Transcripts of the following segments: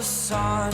sun.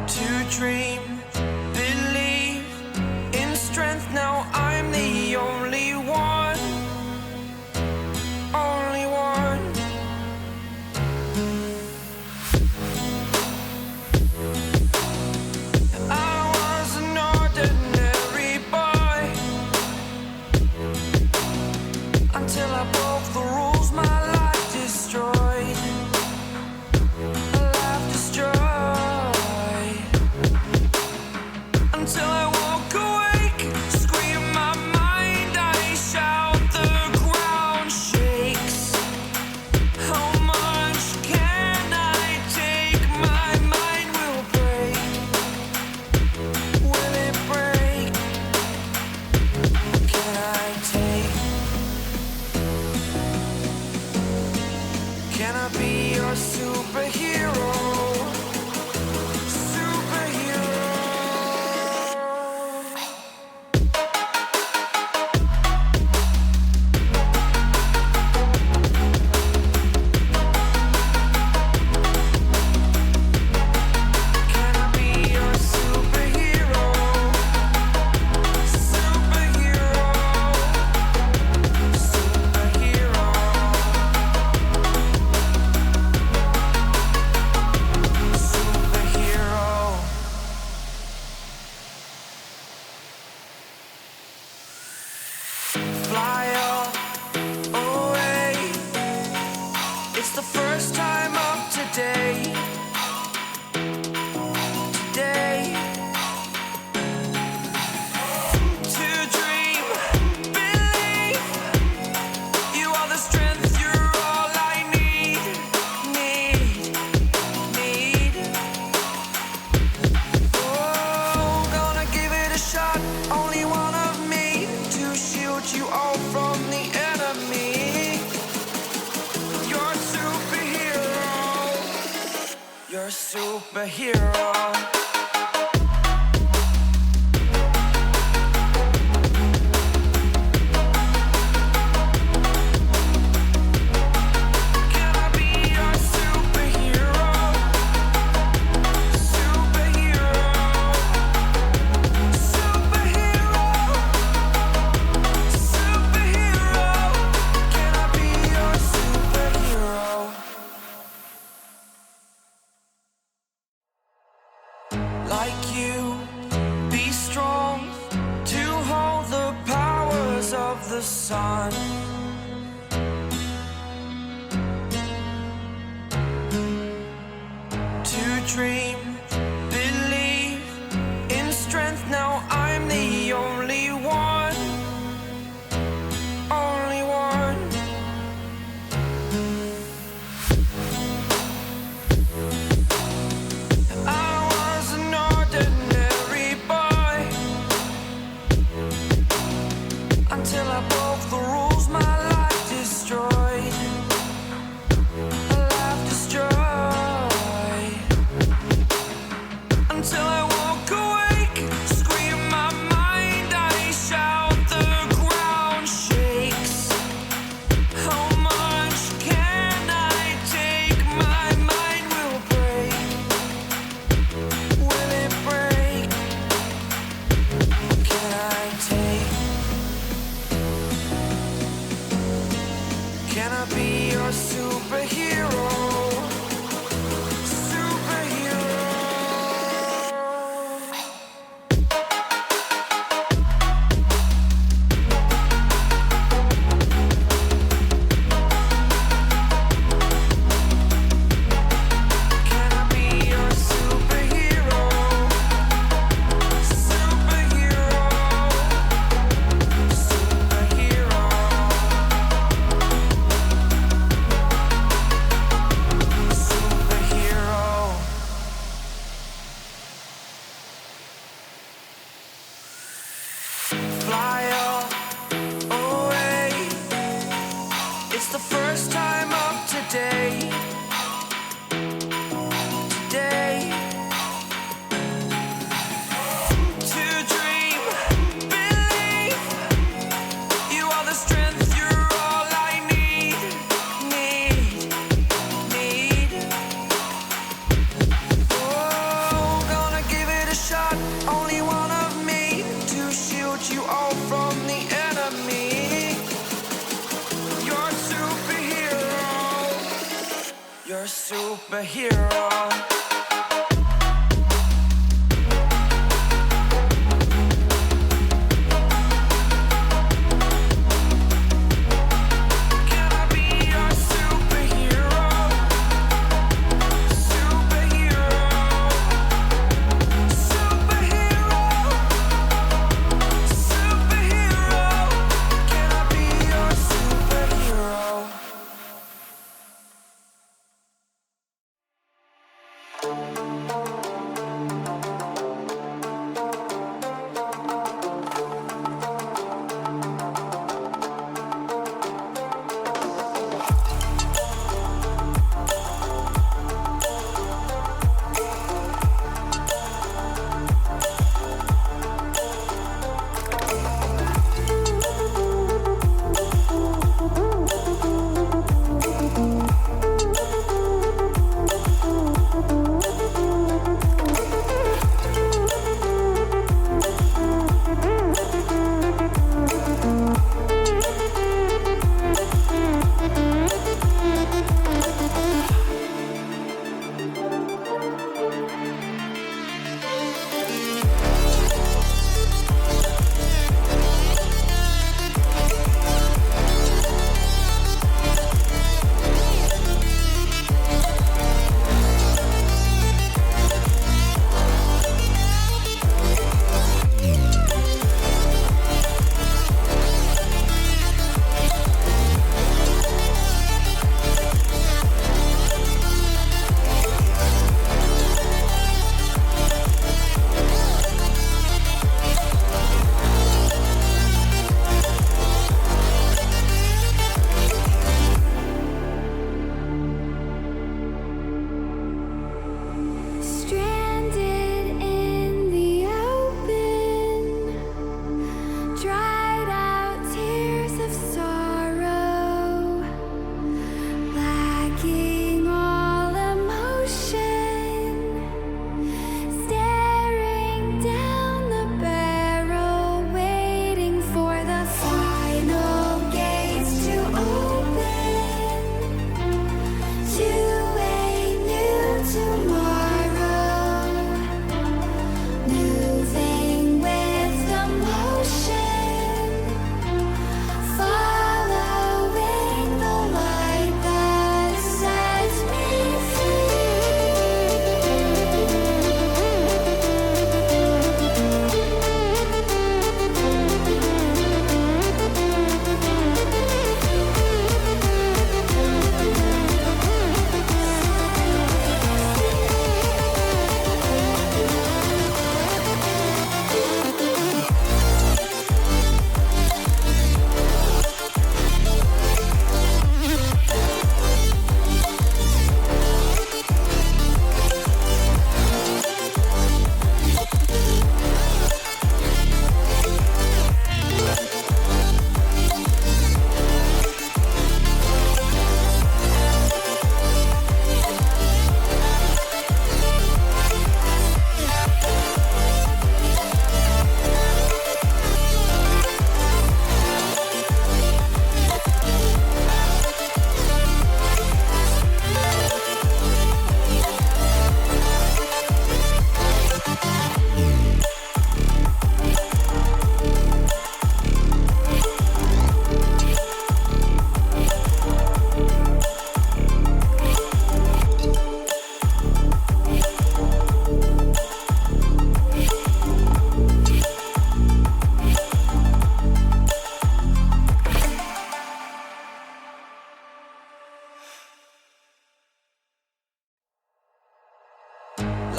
To dream, believe in strength. Now I'm the only one, only one. I was an ordinary boy until I broke the rules. My life destroyed, a life destroyed. Until I woke awake, scream my mind, I shout, the ground shakes. How much can I take? My mind will break. Will it break? Can I take? Can I be your superhero? Fly away. It's the first time of today. Today. To dream, believe. You are the strength, you're all I need. Oh, gonna give it a shot. Only one of me to shield you all from the enemy. You're a superhero. You're a superhero. Can I be your superhero? Superhero. Superhero. Superhero. Can I be your superhero? Like you, be strong to hold the powers of the sun. To dream, believe in strength. Now I'm the only one, only one. I was an ordinary boy until I broke the rules. My life destroyed, a life destroyed. Until I woke awake, scream my mind, I shout, the ground shakes. How much can I take? My mind will break. Will it break? Can I take? Can I be your superhero? Superhero. superhero.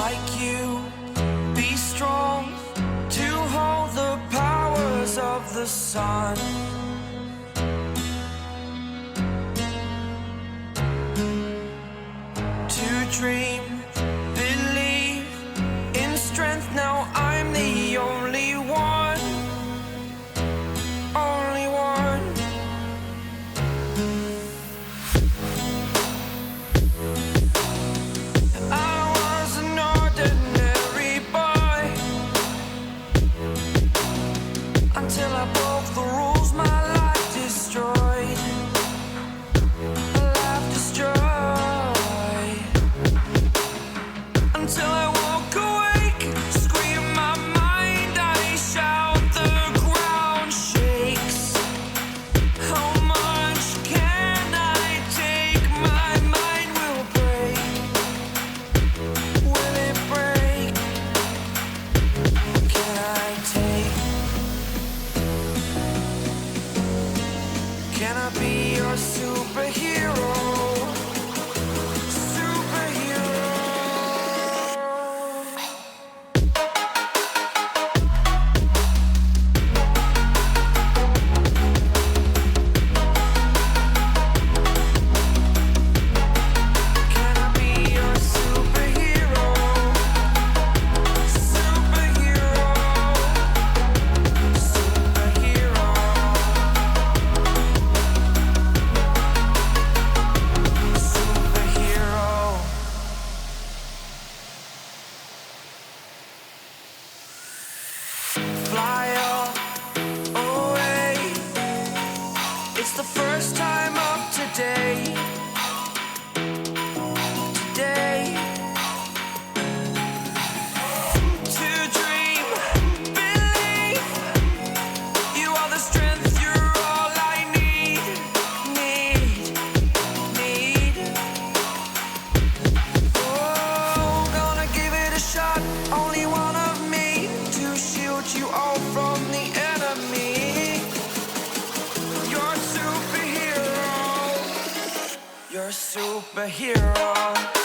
like you, be strong to hold the powers of the sun. To dream, believe in strength, now I'm the only one, only one. I was an ordinary boy until I broke the rules, my superhero.